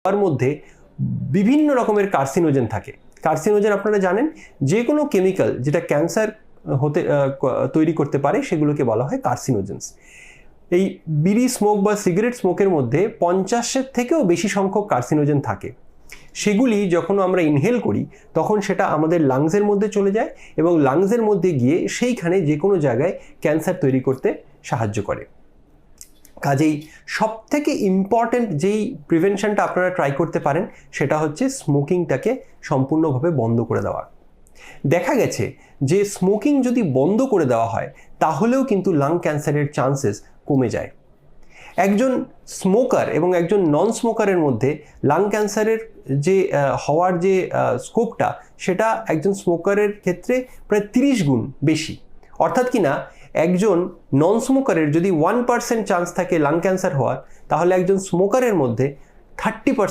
তার মধ্যে বিভিন্ন রকমের কার্সিনোজেন থাকে। কার্সিনোজেন আপনারা জানেন, যে কোনো কেমিক্যাল যেটা ক্যান্সার তৈরি করতে পারে সেগুলোকে বলা হয় কার্সিনোজেন্স। এই বিড়ি স্মোক বা সিগারেট স্মোকের মধ্যে 50-এর থেকেও বেশি সংখ্যক কার্সিনোজেন থাকে। সেগুলি যখন আমরা ইনহেল করি তখন সেটা আমাদের লাংসের মধ্যে চলে যায় এবং লাংসের মধ্যে গিয়ে সেইখানে যে কোনো জায়গায় ক্যান্সার তৈরি করতে সাহায্য করে। কাজেই সবথেকে ইম্পর্ট্যান্ট যেই প্রিভেনশনটা আপনারা ট্রাই করতে পারেন সেটা হচ্ছে স্মোকিংটাকে সম্পূর্ণভাবে বন্ধ করে দেওয়া। দেখা গেছে যে স্মোকিং যদি বন্ধ করে দেওয়া হয় তাহলেও কিন্তু লাং ক্যান্সারের চান্সেস কমে যায়। একজন স্মোকার এবং একজন নন স্মোকারের মধ্যে লাং ক্যান্সারের যে হওয়ার যে স্কোপটা সেটা একজন স্মোকারের ক্ষেত্রে প্রায় 30 গুণ বেশি। অর্থাৎ কিনা একজন নন স্মোকারের যদি 1% চান্স থাকে লাং ক্যান্সার হওয়ার, তাহলে একজন স্মোকারের মধ্যে 30%